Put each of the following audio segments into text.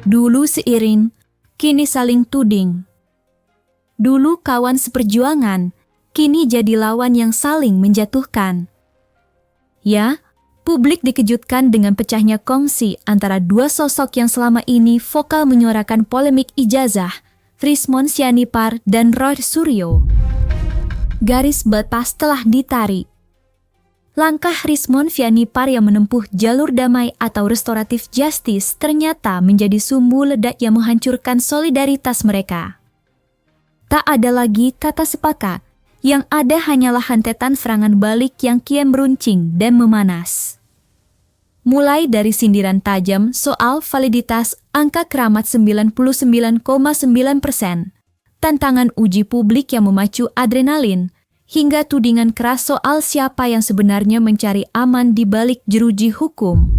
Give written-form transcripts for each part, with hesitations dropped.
Dulu seiring, kini saling tuding. Dulu kawan seperjuangan, kini jadi lawan yang saling menjatuhkan. Ya, publik dikejutkan dengan pecahnya kongsi antara dua sosok yang selama ini vokal menyuarakan polemik ijazah, Rismon Sianipar dan Roy Suryo. Garis batas telah ditarik. Langkah Rismon Sianipar yang menempuh jalur damai atau restoratif justice ternyata menjadi sumbu ledak yang menghancurkan solidaritas mereka. Tak ada lagi kata sepakat, yang ada hanyalah hantetan serangan balik yang kian meruncing dan memanas. Mulai dari sindiran tajam soal validitas angka keramat 99,9%, tantangan uji publik yang memacu adrenalin, hingga tudingan keras soal siapa yang sebenarnya mencari aman di balik jeruji hukum.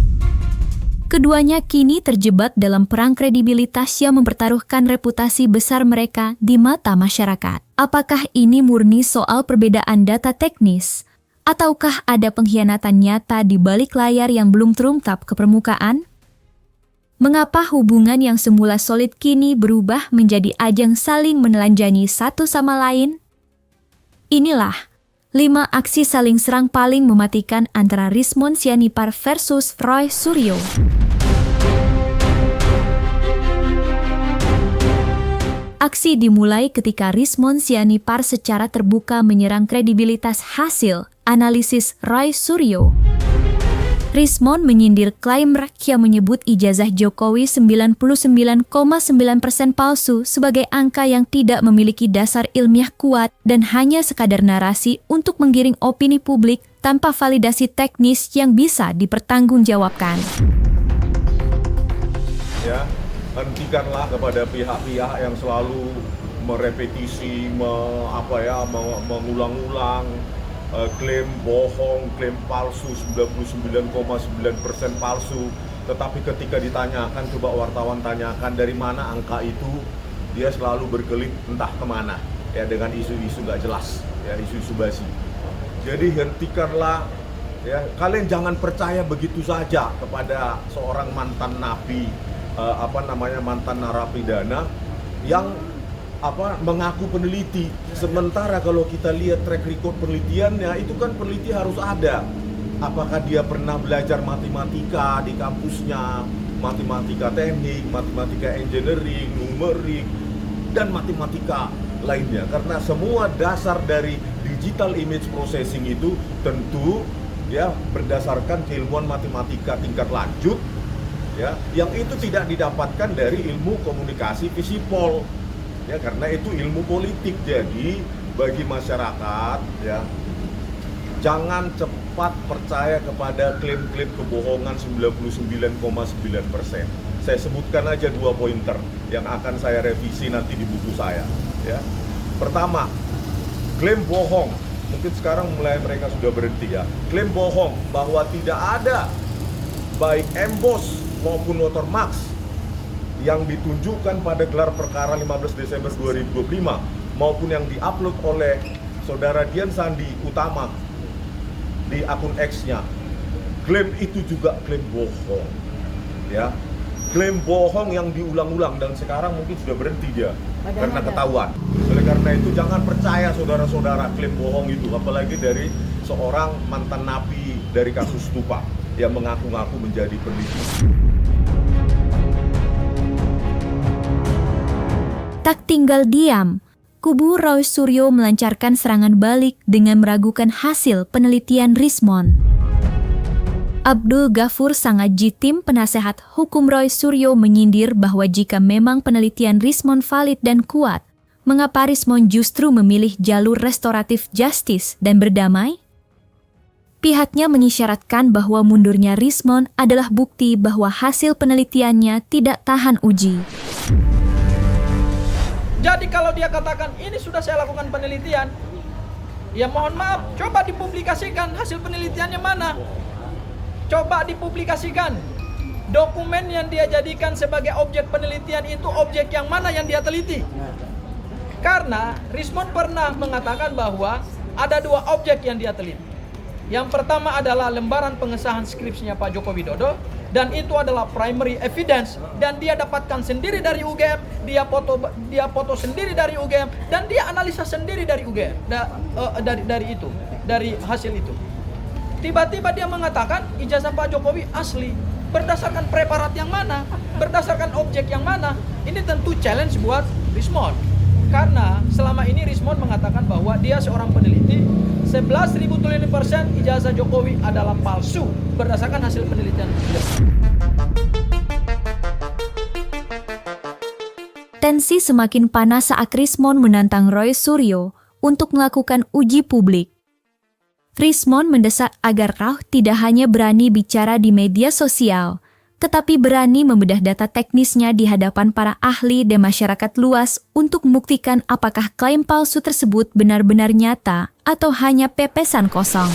Keduanya kini terjebak dalam perang kredibilitas yang mempertaruhkan reputasi besar mereka di mata masyarakat. Apakah ini murni soal perbedaan data teknis? Ataukah ada pengkhianatan nyata di balik layar yang belum terungkap ke permukaan? Mengapa hubungan yang semula solid kini berubah menjadi ajang saling menelanjangi satu sama lain? Inilah 5 aksi saling serang paling mematikan antara Rismon Sianipar versus Roy Suryo. Aksi dimulai ketika Rismon Sianipar secara terbuka menyerang kredibilitas hasil analisis Roy Suryo. Rismon menyindir klaim yang menyebut ijazah Jokowi 99,9% palsu sebagai angka yang tidak memiliki dasar ilmiah kuat dan hanya sekadar narasi untuk menggiring opini publik tanpa validasi teknis yang bisa dipertanggungjawabkan. Ya, hentikanlah kepada pihak-pihak yang selalu merepetisi, mengulang-ulang klaim bohong, klaim palsu, 99,9% palsu. Tetapi ketika ditanyakan, coba wartawan tanyakan dari mana angka itu, dia selalu berkelit entah kemana, ya, dengan isu-isu nggak jelas, ya, isu-isu basi. Jadi hentikanlah, ya, kalian jangan percaya begitu saja kepada seorang mantan napi, mantan narapidana yang mengaku peneliti. Sementara kalau kita lihat track record penelitiannya, itu kan peneliti harus ada. Apakah dia pernah belajar matematika di kampusnya, matematika teknik, matematika engineering, numerik, dan matematika lainnya. Karena semua dasar dari digital image processing itu tentu, ya, berdasarkan keilmuan matematika tingkat lanjut, ya, yang itu tidak didapatkan dari ilmu komunikasi visipol. Ya, karena itu ilmu politik. Jadi bagi masyarakat, ya, jangan cepat percaya kepada klaim-klaim kebohongan 99,9%. Saya sebutkan aja 2 pointer yang akan saya revisi nanti di buku saya, ya. Pertama, klaim bohong. Mungkin sekarang mulai mereka sudah berhenti, ya. Klaim bohong bahwa tidak ada baik embos maupun watermarks yang ditunjukkan pada gelar perkara 15 Desember 2025 maupun yang diupload oleh saudara Dian Sandi Utama di akun X-nya. Klaim itu juga klaim bohong, ya. Klaim bohong yang diulang-ulang dan sekarang mungkin sudah berhenti dia karena ketahuan. Oleh karena itu jangan percaya saudara-saudara klaim bohong itu, apalagi dari seorang mantan napi dari kasus Stupa yang mengaku-ngaku menjadi peneliti. Tak tinggal diam, kubu Roy Suryo melancarkan serangan balik dengan meragukan hasil penelitian Rismon. Abdul Ghafur Sangaji, tim penasehat hukum Roy Suryo, menyindir bahwa jika memang penelitian Rismon valid dan kuat, mengapa Rismon justru memilih jalur restoratif justice dan berdamai? Pihaknya mengisyaratkan bahwa mundurnya Rismon adalah bukti bahwa hasil penelitiannya tidak tahan uji. Jadi kalau dia katakan ini sudah saya lakukan penelitian, ya mohon maaf, coba dipublikasikan hasil penelitiannya mana? Coba dipublikasikan. Dokumen yang dia jadikan sebagai objek penelitian itu objek yang mana yang dia teliti? Karena Rismon pernah mengatakan bahwa ada 2 objek yang dia teliti. Yang pertama adalah lembaran pengesahan skripsinya Pak Joko Widodo. dan itu adalah primary evidence, dan dia dapatkan sendiri dari UGM, dia foto sendiri dari UGM, dan dia analisa sendiri dari UGM, dari hasil itu. Tiba-tiba dia mengatakan ijazah Pak Jokowi asli. Berdasarkan preparat yang mana? Berdasarkan objek yang mana? Ini tentu challenge buat Rismond. Karena selama ini Rismond mengatakan bahwa dia seorang peneliti, 11.000% ijazah Jokowi adalah palsu berdasarkan hasil penelitian. Tensi semakin panas saat Rismond menantang Roy Suryo untuk melakukan uji publik. Rismond mendesak agar Rauh tidak hanya berani bicara di media sosial, tetapi berani membedah data teknisnya di hadapan para ahli dan masyarakat luas untuk membuktikan apakah klaim palsu tersebut benar-benar nyata atau hanya pepesan kosong.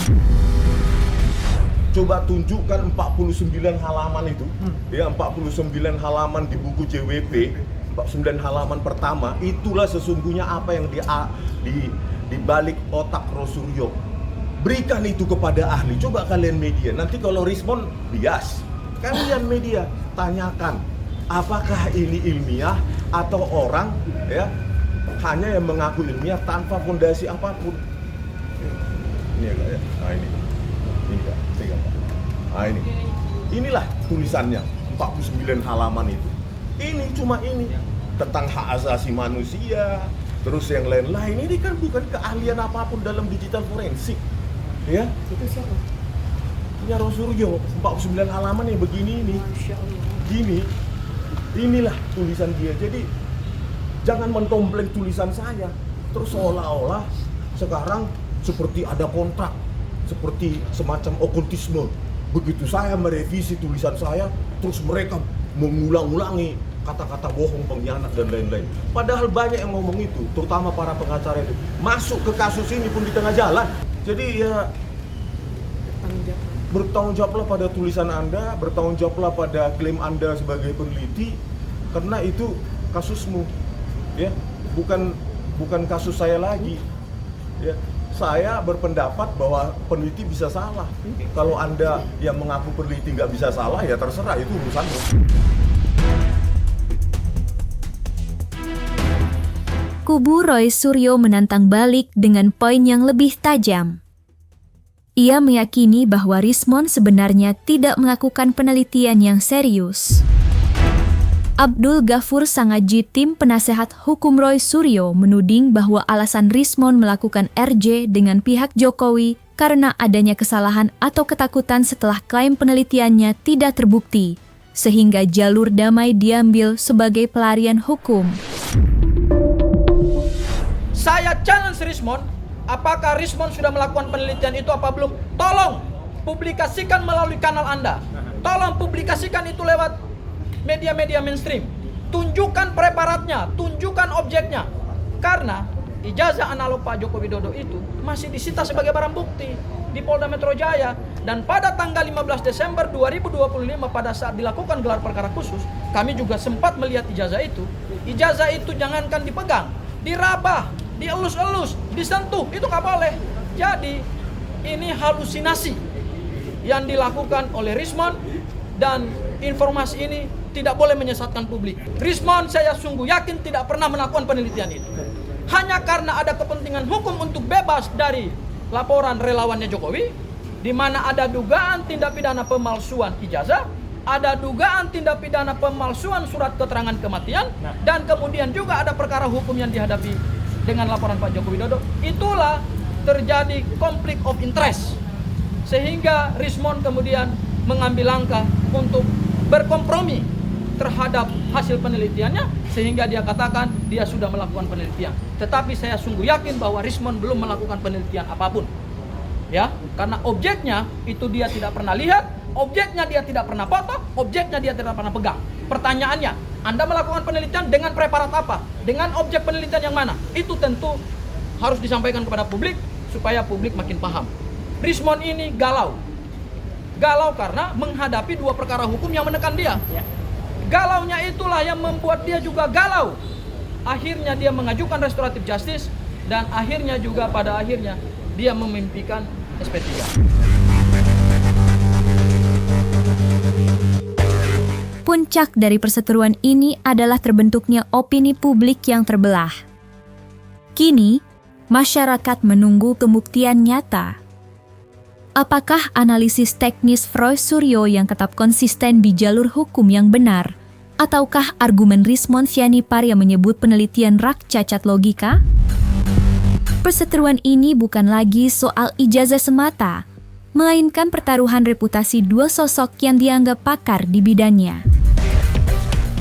Coba tunjukkan 49 halaman itu, ya 49 halaman di buku JWP, 49 halaman pertama, itulah sesungguhnya apa yang di balik otak Rosuryo. Berikan itu kepada ahli, coba kalian media. Nanti kalau Rismond bias, kalian media tanyakan apakah ini ilmiah atau orang ya hanya yang mengaku ilmiah tanpa fondasi apapun. Ini ya, ya. Nah ini Pak. Nah inilah tulisannya 49 halaman itu. Ini cuma ini tentang hak asasi manusia, terus yang lain-lain. Ini kan bukan keahlian apapun dalam digital forensik. Ya, Itu siapa? punya Rosuryo, 49 halaman yang begini ini. Masya Allah. Gini, inilah tulisan dia. Jadi jangan mentompleng tulisan saya. Terus seolah-olah sekarang seperti ada kontrak, seperti semacam okultisme. Begitu saya merevisi tulisan saya, terus mereka mengulang-ulangi kata-kata bohong, pengkhianat dan lain-lain. Padahal banyak yang ngomong itu, terutama para pengacara itu. Masuk ke kasus ini pun di tengah jalan. Jadi ya bertanggung jawablah pada tulisan Anda, bertanggung jawablah pada klaim Anda sebagai peneliti, karena itu kasusmu, ya, bukan kasus saya lagi, ya. Saya berpendapat bahwa peneliti bisa salah. Kalau Anda yang mengaku peneliti nggak bisa salah, ya terserah, itu urusanmu. Kubu Roy Suryo menantang balik dengan poin yang lebih tajam. Ia meyakini bahwa Rismond sebenarnya tidak melakukan penelitian yang serius. Abdul Ghafur Sangaji, tim penasehat hukum Roy Suryo, menuding bahwa alasan Rismond melakukan RJ dengan pihak Jokowi karena adanya kesalahan atau ketakutan setelah klaim penelitiannya tidak terbukti, sehingga jalur damai diambil sebagai pelarian hukum. Saya challenge Rismond, apakah Rismond sudah melakukan penelitian itu apa belum? Tolong publikasikan melalui kanal Anda. Tolong publikasikan itu lewat media-media mainstream. Tunjukkan preparatnya, tunjukkan objeknya. Karena ijazah analog Pak Joko Widodo itu masih disita sebagai barang bukti di Polda Metro Jaya. Dan pada tanggal 15 Desember 2025 pada saat dilakukan gelar perkara khusus, kami juga sempat melihat ijazah itu. Ijazah itu jangankan dipegang, dirabah, dielus-elus, disentuh, itu nggak boleh. Jadi ini halusinasi yang dilakukan oleh Rismond, dan informasi ini tidak boleh menyesatkan publik. Rismond, saya sungguh yakin tidak pernah melakukan penelitian itu. Hanya karena ada kepentingan hukum untuk bebas dari laporan relawannya Jokowi, di mana ada dugaan tindak pidana pemalsuan ijazah, ada dugaan tindak pidana pemalsuan surat keterangan kematian, dan kemudian juga ada perkara hukum yang dihadapi dengan laporan Pak Joko Widodo. Itulah terjadi konflik of interest, sehingga Rismond kemudian mengambil langkah untuk berkompromi terhadap hasil penelitiannya, sehingga dia katakan dia sudah melakukan penelitian. Tetapi saya sungguh yakin bahwa Rismond belum melakukan penelitian apapun, ya, karena objeknya itu dia tidak pernah lihat, objeknya dia tidak pernah foto, objeknya dia tidak pernah pegang. Pertanyaannya, Anda melakukan penelitian dengan preparat apa? Dengan objek penelitian yang mana? Itu tentu harus disampaikan kepada publik supaya publik makin paham. Rismond ini galau. Galau karena menghadapi dua perkara hukum yang menekan dia. Galaunya itulah yang membuat dia juga galau. Akhirnya dia mengajukan restoratif justice, dan akhirnya juga pada akhirnya dia memimpikan SP3. Puncak dari perseteruan ini adalah terbentuknya opini publik yang terbelah. Kini, masyarakat menunggu pembuktian nyata. Apakah analisis teknis Freud Suryo yang tetap konsisten di jalur hukum yang benar, ataukah argumen Rismon Sianipar yang menyebut penelitian rak cacat logika? Perseteruan ini bukan lagi soal ijazah semata, melainkan pertaruhan reputasi dua sosok yang dianggap pakar di bidangnya.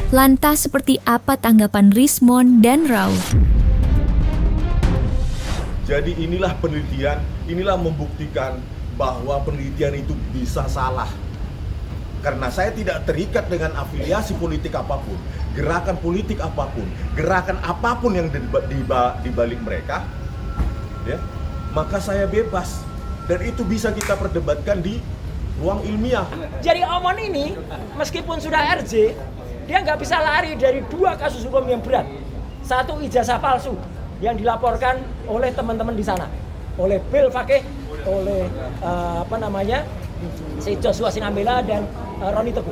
Lantas seperti apa tanggapan Rismon dan Rauf? Jadi inilah penelitian, inilah membuktikan bahwa penelitian itu bisa salah. Karena saya tidak terikat dengan afiliasi politik apapun, gerakan politik apapun, gerakan apapun yang di balik mereka, ya, maka saya bebas. Dan itu bisa kita perdebatkan di ruang ilmiah. Jadi Omon ini, meskipun sudah RJ, dia nggak bisa lari dari dua kasus hukum yang berat. Satu, ijazah palsu yang dilaporkan oleh teman-teman di sana, oleh Bill Fakih, oleh si Joshua Sinambela dan Roni Teguh.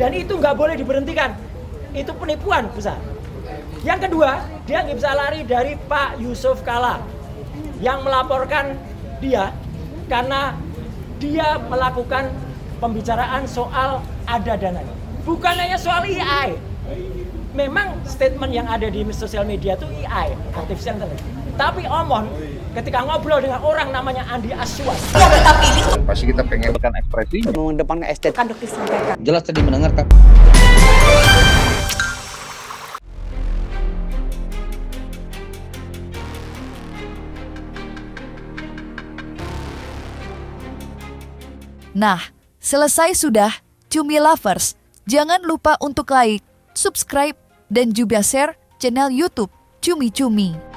Dan itu nggak boleh diberhentikan. Itu penipuan besar. Yang kedua, dia nggak bisa lari dari Pak Yusuf Kalla yang melaporkan dia karena dia melakukan pembicaraan soal ada dananya. Bukan hanya soal AI. Memang statement yang ada di sosial media itu AI, artificial intelligence. Tapi Omon ketika ngobrol dengan orang namanya Andi Aswan. Pasti kita pengen ekspresi, mengedepankan estetika. jelas tadi mendengarkan. Nah, selesai sudah, Cumi Lovers. Jangan lupa untuk like, subscribe, dan juga share channel YouTube Cumi Cumi.